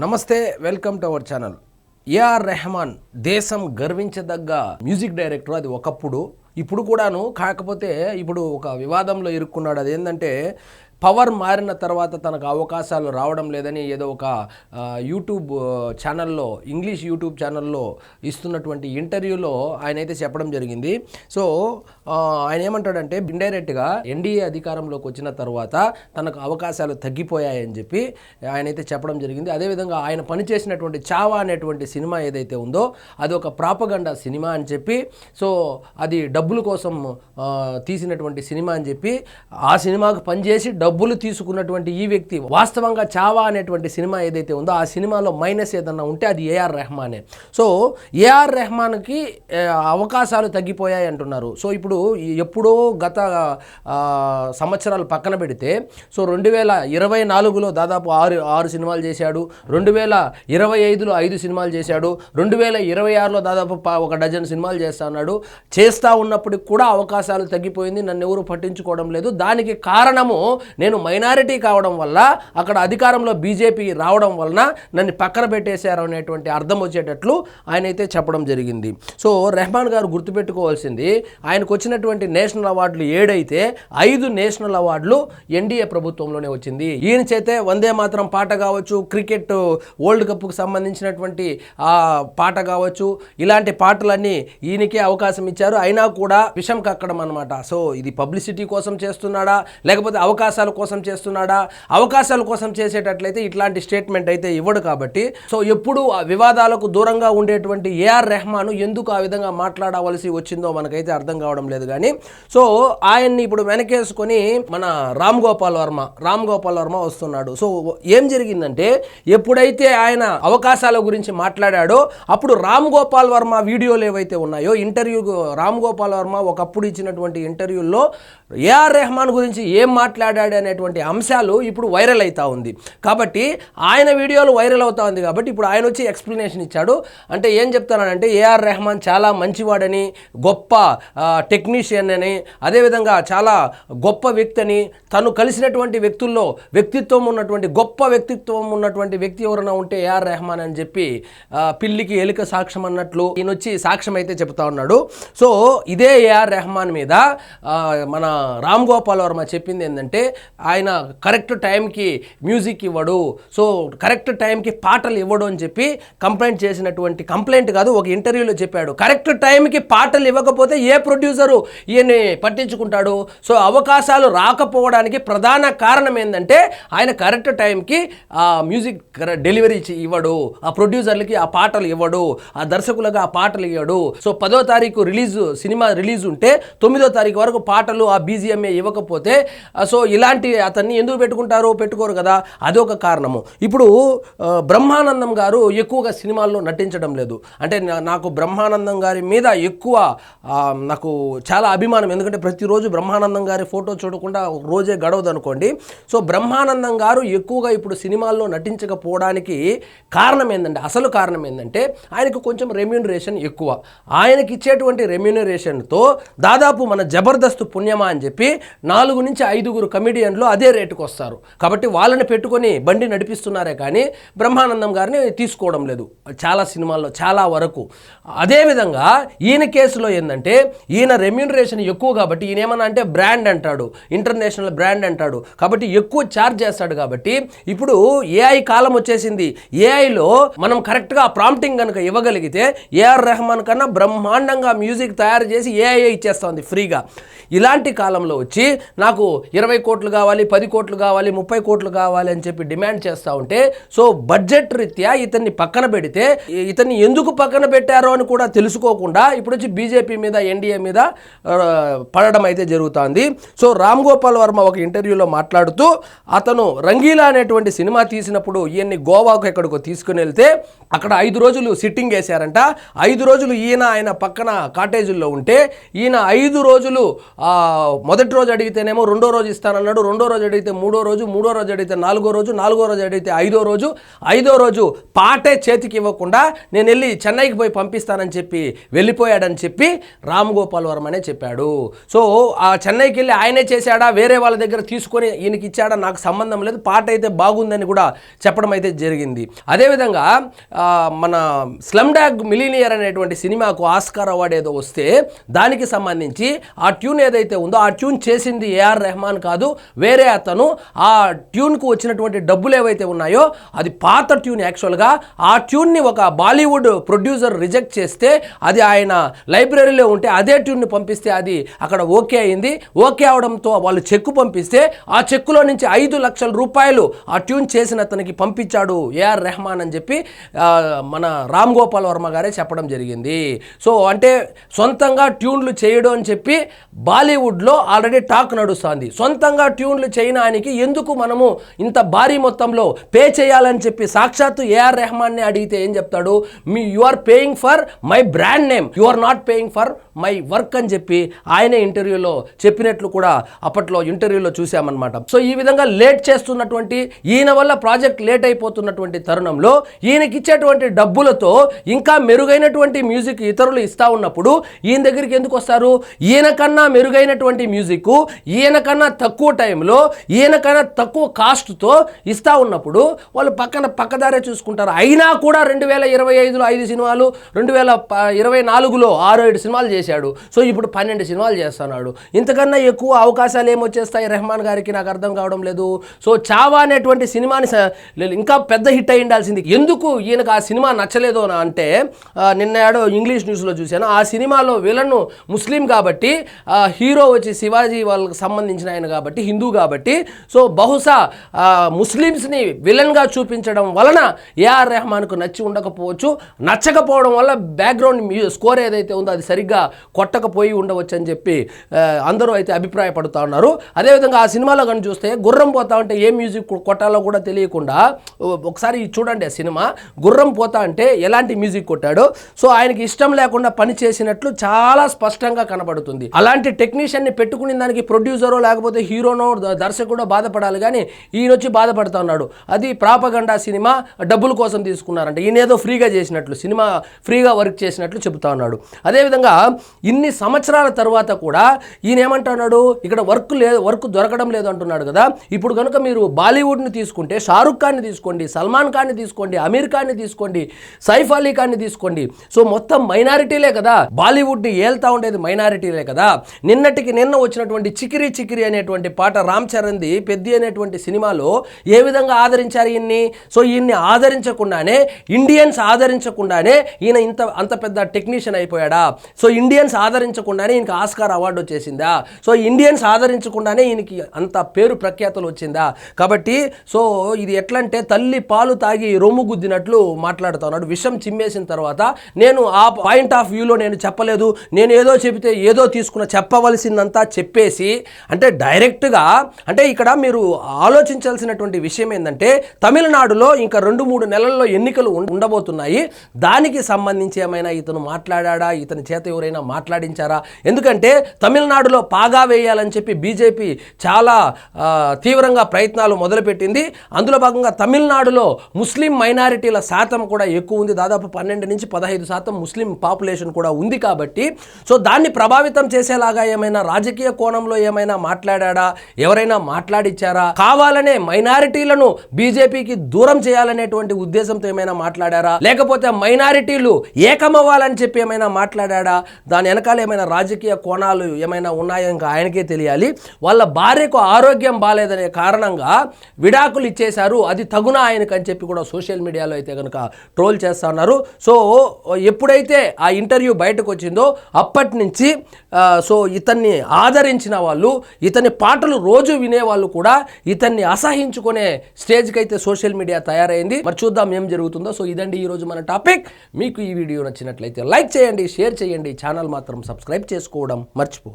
నమస్తే, welcome to our channel. AR Rahman దేశం గర్వించదగ్గ మ్యూజిక్ డైరెక్టర్. అది ఒకప్పుడు, ఇప్పుడు కూడాను. కాకపోతే ఇప్పుడు ఒక వివాదంలో ఇరుక్కున్నాడు. అదేంటంటే పవర్ మారిన తర్వాత తనకు అవకాశాలు రావడం లేదని ఏదో ఒక యూట్యూబ్ ఛానల్లో, ఇంగ్లీష్ యూట్యూబ్ ఛానల్లో ఇస్తున్నటువంటి ఇంటర్వ్యూలో ఆయన అయితే చెప్పడం జరిగింది. సో ఆయన ఏమంటాడంటే, ఇండైరెక్ట్గా ఎన్డీఏ అధికారంలోకి వచ్చిన తర్వాత తనకు అవకాశాలు తగ్గిపోయాయని చెప్పి ఆయన అయితే చెప్పడం జరిగింది. అదేవిధంగా ఆయన పనిచేసినటువంటి చావా అనేటువంటి సినిమా ఏదైతే ఉందో అది ఒక ప్రాపగండా సినిమా అని చెప్పి, సో అది డబ్బుల కోసం తీసినటువంటి సినిమా అని చెప్పి, ఆ సినిమాకు పనిచేసి డబ్బులు తీసుకున్నటువంటి ఈ వ్యక్తి వాస్తవంగా చావా అనేటువంటి సినిమా ఏదైతే ఉందో ఆ సినిమాలో మైనస్ ఏదన్నా ఉంటే అది ఏఆర్ రెహమానే. సో ఏఆర్ రెహమాన్కి అవకాశాలు తగ్గిపోయాయి అంటున్నారు. సో ఇప్పుడు ఎప్పుడో గత సంవత్సరాలు పక్కన పెడితే, సో 2024లో దాదాపు ఆరు సినిమాలు చేశాడు, 2025లో 5 సినిమాలు చేశాడు, 2026లో దాదాపు ఒక డజన్ సినిమాలు చేస్తా ఉన్నప్పటికి కూడా అవకాశాలు తగ్గిపోయింది, నన్ను ఎవరు పట్టించుకోవడం లేదు. దానికి కారణము నేను మైనారిటీ కావడం వల్ల, అక్కడ అధికారంలో బీజేపీ రావడం వలన నన్ను పక్కన పెట్టేశారు అనేటువంటి అర్థం వచ్చేటట్లు ఆయన అయితే చెప్పడం జరిగింది. సో రెహమాన్ గారు గుర్తుపెట్టుకోవాల్సింది, ఆయనకు వచ్చినటువంటి నేషనల్ అవార్డులు 7 అయితే 5 నేషనల్ అవార్డులు ఎన్డీఏ ప్రభుత్వంలోనే వచ్చింది. ఈయన చేతే వందే మాత్రం పాట కావచ్చు, క్రికెట్ వరల్డ్ కప్కు సంబంధించినటువంటి ఆ పాట కావచ్చు, ఇలాంటి పాటలన్నీ ఈయనకే అవకాశం ఇచ్చారు. అయినా కూడా విషం కక్కడం అనమాట. సో ఇది పబ్లిసిటీ కోసం చేస్తున్నాడా, లేకపోతే అవకాశాల కోసం చేస్తున్నాడా? అవకాశాల కోసం చేసేటట్లయితే ఇట్లాంటి స్టేట్మెంట్ అయితే ఇవ్వడు. కాబట్టి సో ఎప్పుడు వివాదాలకు దూరంగా ఉండేటువంటి ఏఆర్ రెహమాన్ ఎందుకు ఆ విధంగా మాట్లాడవలసి వచ్చిందో మనకైతే అర్థం కావడం లేదు. కానీ సో ఆయన్ని ఇప్పుడు వెనకేసుకొని మన రామ్ గోపాల్ వర్మ వస్తున్నాడు. సో ఏం జరిగిందంటే, ఎప్పుడైతే ఆయన అవకాశాల గురించి మాట్లాడాడో అప్పుడు రామ్ గోపాల్ వర్మ వీడియోలు ఏవైతే ఉన్నాయో, ఇంటర్వ్యూ రామ్ గోపాల్ వర్మ ఒకప్పుడు ఇచ్చినటువంటి ఇంటర్వ్యూల్లో ఏఆర్ రెహమాన్ గురించి ఏం మాట్లాడాడు అనేటువంటి అంశాలు ఇప్పుడు వైరల్ అవుతా ఉంది. కాబట్టి ఆయన వీడియోలు వైరల్ అవుతా ఉంది కాబట్టి ఇప్పుడు ఆయన వచ్చి ఎక్స్ప్లెనేషన్ ఇచ్చాడు. అంటే ఏం చెప్తానంటే, ఏఆర్ రెహమాన్ చాలా మంచివాడని, గొప్ప టెక్నీషియన్ అని, అదేవిధంగా చాలా గొప్ప వ్యక్తి అని, తను కలిసినటువంటి వ్యక్తుల్లో గొప్ప వ్యక్తిత్వం ఉన్నటువంటి వ్యక్తి ఎవరైనా ఉంటే ఏఆర్ రెహమాన్ అని చెప్పి పిల్లికి ఎలుక సాక్ష్యం అన్నట్లు ఈయన వచ్చి సాక్ష్యం అయితే చెప్తా ఉన్నాడు. సో ఇదే ఏఆర్ రెహమాన్ మీద మన రామ్ గోపాల్ వర్మ చెప్పింది ఏంటంటే, ఆయన కరెక్ట్ టైంకి మ్యూజిక్ ఇవ్వడు, సో కరెక్ట్ టైంకి పాటలు ఇవ్వడు అని చెప్పి కంప్లైంట్ కాదు, ఒక ఇంటర్వ్యూలో చెప్పాడు. కరెక్ట్ టైంకి పాటలు ఇవ్వకపోతే ఏ ప్రొడ్యూసరు ఈయన్ని పట్టించుకుంటాడు? సో అవకాశాలు రాకపోవడానికి ప్రధాన కారణం ఏంటంటే, ఆయన కరెక్ట్ టైంకి ఆ మ్యూజిక్ డెలివరీ ఇవ్వడు, ఆ ప్రొడ్యూసర్లకి ఆ పాటలు ఇవ్వడు, ఆ దర్శకులకు ఆ పాటలు ఇవ్వడు. సో 10వ తారీఖు సినిమా రిలీజ్ ఉంటే 9వ తారీఖు వరకు పాటలు ఆ బీజిఎంఏ ఇవ్వకపోతే, సో ఇలాంటి అతన్ని ఎందుకు పెట్టుకోరు కదా, అదొక కారణము. ఇప్పుడు బ్రహ్మానందం గారు ఎక్కువగా సినిమాల్లో నటించడం లేదు. అంటే నాకు బ్రహ్మానందం గారి మీద ఎక్కువ నాకు చాలా అభిమానం. ఎందుకంటే ప్రతిరోజు బ్రహ్మానందం గారి ఫోటో చూడకుండా రోజే గడవదు అనుకోండి. సో బ్రహ్మానందం గారు ఎక్కువగా ఇప్పుడు సినిమాల్లో నటించకపోవడానికి అసలు కారణం ఏంటంటే, ఆయనకు కొంచెం రెమ్యూనరేషన్ ఎక్కువ. ఆయనకి ఇచ్చేటువంటి రెమ్యూనరేషన్తో దాదాపు మన జబర్దస్త్ పుణ్యమా అని చెప్పి 4 నుంచి 5 కమిడియన్లు అదే రేటుకు వస్తారు. కాబట్టి వాళ్ళని పెట్టుకొని బండి నడిపిస్తున్నారే కానీ బ్రహ్మానందం గారిని తీసుకోవడం లేదు చాలా సినిమాల్లో, చాలా వరకు. అదేవిధంగా ఈయన కేసులో ఏంటంటే, ఈయన రెమ్యూనరేషన్ ఎక్కువ కాబట్టి ఈయన ఏమన్నా అంటే బ్రాండ్ అంటాడు, ఇంటర్నేషనల్ బ్రాండ్ అంటాడు, కాబట్టి ఎక్కువ ఛార్జ్ చేస్తాడు. కాబట్టి ఇప్పుడు ఏఐ కాలం వచ్చేసింది. ఏఐలో మనం కరెక్ట్గా ప్రాంప్టింగ్ కనుక ఇవ్వగలిగితే ఏఆర్ రెహమాన్ కన్నా బ్రహ్మాండంగా మ్యూజిక్ తయారు చేసి ఏఐ ఇచ్చేస్తుంది ఫ్రీగా. ఇలాంటి కాలంలో వచ్చి నాకు 20 కోట్లు కావాలి, 10 కోట్లు కావాలి, 30 కోట్లు కావాలి అని చెప్పి డిమాండ్ చేస్తూ ఉంటే, సో బడ్జెట్ రీత్యా ఇతన్ని పక్కన పెడితే, ఇతన్ని ఎందుకు పక్కన పెట్టారో అని కూడా తెలుసుకోకుండా ఇప్పుడు వచ్చి బీజేపీ మీద, ఎన్డీఏ మీద పడడం అయితే జరుగుతుంది. సో రామ్ గోపాల్ వర్మ ఒక ఇంటర్వ్యూలో మాట్లాడుతూ, అతను రంగీలా అనేటువంటి సినిమా తీసినప్పుడు ఈయన్ని గోవాకు ఎక్కడికో తీసుకుని వెళ్తే అక్కడ 5 రోజులు సిట్టింగ్ వేశారంట. 5 రోజులు ఆయన పక్కన కాటేజీల్లో ఉంటే, ఈయన 5 రోజులు మొదటి రోజు అడిగితేనేమో 2వ రోజు ఇస్తానన్నాడు, చేశాడు, రెండో రోజు అడిగితే మూడో రోజు, మూడో రోజు అడిగితే నాలుగో రోజు, నాలుగో రోజు అడిగితే ఐదో రోజు, ఐదో రోజు పాటే చేతికి ఇవ్వకుండా నేను వెళ్ళి చెన్నైకి పోయి పంపిస్తానని చెప్పి వెళ్ళిపోయాడని చెప్పి రామ్ గోపాల్ వర్మనే చెప్పాడు. సో ఆ చెన్నైకి వెళ్ళి ఆయనే చేశాడా, వేరే వాళ్ళ దగ్గర తీసుకొని ఈయనకి ఇచ్చాడా నాకు సంబంధం లేదు, పాట అయితే బాగుందని కూడా చెప్పడం అయితే జరిగింది. అదేవిధంగా మన స్లమ్ డాగ్ మిలీనియర్ అనేటువంటి సినిమాకు ఆస్కార్ అవార్డు ఏదో వస్తే దానికి సంబంధించి ఆ ట్యూన్ ఏదైతే ఉందో ఆ ట్యూన్ చేసింది ఏఆర్ రెహమాన్ కాదు, వేరే అతను. ఆ ట్యూన్కు వచ్చినటువంటి డబ్బులు ఏవైతే ఉన్నాయో అది పాత ట్యూన్. యాక్చువల్గా ఆ ట్యూన్ని ఒక బాలీవుడ్ ప్రొడ్యూసర్ రిజెక్ట్ చేస్తే అది ఆయన లైబ్రరీలో ఉంటే అదే ట్యూన్ని పంపిస్తే అది అక్కడ ఓకే అయింది. ఓకే అవడంతో వాళ్ళు చెక్కు పంపిస్తే ఆ చెక్కులో నుంచి 5 లక్షల రూపాయలు ఆ ట్యూన్ చేసిన అతనికి పంపించాడు ఏఆర్ రెహమాన్ అని చెప్పి మన రామ్ గోపాల్ వర్మ గారే చెప్పడం జరిగింది. సో అంటే సొంతంగా ట్యూన్లు చేయడం అని చెప్పి బాలీవుడ్లో ఆల్రెడీ టాక్ నడుస్తుంది. సొంతంగా ట్యూన్లు చేయడానికి ఎందుకు మనము ఇంత భారీ మొత్తంలో పే చేయాలని చెప్పి సాక్షాత్తు ఏఆర్ రెహమాన్ని అడిగితే ఏం చెప్తాడు, you are paying for my brand name, you are not paying for my work అని చెప్పి ఆయనే ఇంటర్వ్యూలో చెప్పినట్లు కూడా అప్పట్లో ఇంటర్వ్యూలో చూసామన్నమాట. సో ఈ విధంగా లేట్ చేస్తున్నటువంటి ఈయన వల్ల ప్రాజెక్ట్ లేట్ అయిపోతున్నటువంటి తరుణంలో ఈయనకిచ్చేటువంటి డబ్బులతో ఇంకా మెరుగైనటువంటి మ్యూజిక్ ఇతరులు ఇస్తా ఉన్నప్పుడు ఈయన దగ్గరికి ఎందుకు వస్తారు? ఈయన కన్నా మెరుగైనటువంటి మ్యూజిక్ ఈయన కన్నా తక్కువ టైంలో ఈయన కన్నా తక్కువ కాస్ట్తో ఇస్తా ఉన్నప్పుడు వాళ్ళు పక్కదారే చూసుకుంటారు. అయినా కూడా 2025లో 5 సినిమాలు, 2024లో 6-7 సినిమాలు చేశాడు. సో ఇప్పుడు 12 సినిమాలు చేస్తున్నాడు. ఇంతకన్నా ఎక్కువ అవకాశాలు ఏమొచ్చేస్తాయి రెహమాన్ గారికి? నాకు అర్థం కావడం లేదు. సో చావా అనేటువంటి సినిమాని ఇంకా పెద్ద హిట్ అయి ఉండాల్సింది. ఎందుకు ఈయనకు ఆ సినిమా నచ్చలేదు అంటే నిన్న ఇంగ్లీష్ న్యూస్లో చూశాను. ఆ సినిమాలో విలన్ ముస్లిం కాబట్టి, హీరో వచ్చి శివాజీ వాళ్ళకి సంబంధించిన ఆయన కాబట్టి, హిందూ కాబట్టి, సో బహుశా ముస్లిమ్స్ని విలన్గా చూపించడం వలన ఏఆర్ రెహమాన్కు నచ్చి ఉండకపోవచ్చు. నచ్చకపోవడం వల్ల బ్యాక్గ్రౌండ్ స్కోర్ ఏదైతే ఉందో అది సరిగ్గా కొట్టకపోయి ఉండవచ్చు అని చెప్పి అందరూ అయితే అభిప్రాయపడుతూ ఉన్నారు. అదేవిధంగా ఆ సినిమాలో కానీ చూస్తే గుర్రం పోతా ఉంటే ఏ మ్యూజిక్ కొట్టాలో కూడా తెలియకుండా ఒకసారి చూడండి ఆ సినిమా. గుర్రం పోతా అంటే ఎలాంటి మ్యూజిక్ కొట్టాడో సో ఆయనకి ఇష్టం లేకుండా పని చేసినట్లు చాలా స్పష్టంగా కనబడుతుంది. అలాంటి టెక్నీషియన్ని పెట్టుకునే దానికి ప్రొడ్యూసరో లేకపోతే హీరోనో దర్శకుడో బాధపడాలి, కానీ ఈయన వచ్చి బాధపడుతూ ఉన్నాడు. అది ప్రాపగండా సినిమా, డబ్బుల కోసం తీసుకున్నారంట. ఈయన ఏదో ఫ్రీగా చేసినట్లు, సినిమా ఫ్రీగా వర్క్ చేసినట్లు చెబుతా ఉన్నాడు. అదేవిధంగా ఇన్ని సంవత్సరాల తర్వాత కూడా ఈయన ఏమంటున్నాడు, ఇక్కడ వర్క్ దొరకడం లేదు అంటున్నాడు కదా. ఇప్పుడు కనుక మీరు బాలీవుడ్ని తీసుకుంటే షారుఖ్ ఖాన్ని తీసుకోండి, సల్మాన్ ఖాన్ని తీసుకోండి, అమీర్ ఖాన్ని తీసుకోండి, సైఫ్ అలీ ఖాన్ని తీసుకోండి. సో మొత్తం మైనారిటీలే కదా, బాలీవుడ్ని ఏల్తా ఉండేది మైనారిటీలే కదా. నిన్నటికి నిన్న వచ్చినటువంటి చికిరి చికిరి అనేటువంటి పాట రామ్ చరణ్ది పెద్ది అనేటువంటి సినిమాలో ఏ విధంగా ఆదరించారు ఈయన్ని? సో ఈయన్ని ఆదరించకుండానే, ఇండియన్స్ ఆదరించకుండానే ఈయన అంత పెద్ద టెక్నీషియన్ అయిపోయాడా? సో ఇండియన్స్ ఆదరించకుండానే ఈయనకి ఆస్కార్ అవార్డు వచ్చేసిందా? సో ఇండియన్స్ ఆదరించకుండానే ఈయనకి అంత పేరు ప్రఖ్యాతలు వచ్చిందా? కాబట్టి సో ఇది ఎట్లంటే తల్లి పాలు తాగి రొమ్ము గుద్దినట్లు మాట్లాడుతున్నాడు. విషం చిమ్మేసిన తర్వాత నేను ఆ పాయింట్ ఆఫ్ వ్యూలో నేను చెప్పలేదు, నేను ఏదో చెబితే ఏదో చెప్పవలసిందంతా చెప్పేసి, అంటే డైరెక్ట్గా, అంటే ఇక్కడ మీరు ఆలోచించాల్సినటువంటి విషయం ఏంటంటే తమిళనాడులో ఇంకా 2-3 నెలల్లో ఎన్నికలు ఉండబోతున్నాయి. దానికి సంబంధించి ఏమైనా ఇతను మాట్లాడా, ఇతని చేత ఎవరైనా మాట్లాడించారా? ఎందుకంటే తమిళనాడులో పాగా వేయాలని చెప్పి బీజేపీ చాలా తీవ్రంగా ప్రయత్నాలు మొదలుపెట్టింది. అందులో భాగంగా తమిళనాడులో ముస్లిం మైనారిటీల శాతం కూడా ఎక్కువ ఉంది. దాదాపు 12-15% ముస్లిం పాపులేషన్ కూడా ఉంది. కాబట్టి సో దాన్ని ప్రభావితం చేసేలాగా ఏమైనా రాజకీయ కోణంలో ఏమైనా మాట్లాడా, ఎవరైనా మాట్లాడిచ్చారా? కావాలనే మైనారిటీలను బీజేపీకి దూరం చేయాలనేటువంటి ఉద్దేశంతో ఏమైనా మాట్లాడారా? లేకపోతే మైనారిటీలు ఏకమవ్వాలని చెప్పి ఏమైనా మాట్లాడా? దాని వెనకాల ఏమైనా రాజకీయ కోణాలు ఏమైనా ఉన్నాయో ఇంకా ఆయనకే తెలియాలి. వాళ్ళ భార్యకు ఆరోగ్యం బాగాలేదనే కారణంగా విడాకులు ఇచ్చేశారు, అది తగునా ఆయనకని చెప్పి కూడా సోషల్ మీడియాలో అయితే కనుక ట్రోల్ చేస్తా ఉన్నారు. సో ఎప్పుడైతే ఆ ఇంటర్వ్యూ బయటకు వచ్చిందో అప్పటి నుంచి సో ఇతన్ని ఆదరించిన వాళ్ళు, ఇతని పాటలు రోజు వినేవాళ్ళు కూడా ఇతన్ని అసహించుకునే స్టేజ్కి అయితే సోషల్ మీడియా తయారైంది. మరి చూద్దాం ఏం జరుగుతుందో. సో ఇదండి ఈరోజు మన టాపిక్. మీకు ఈ వీడియో నచ్చినట్లయితే లైక్ చేయండి, షేర్ చేయండి, ఛానల్ మాత్రం సబ్స్క్రైబ్ చేసుకోవడం మర్చిపోవద్దు.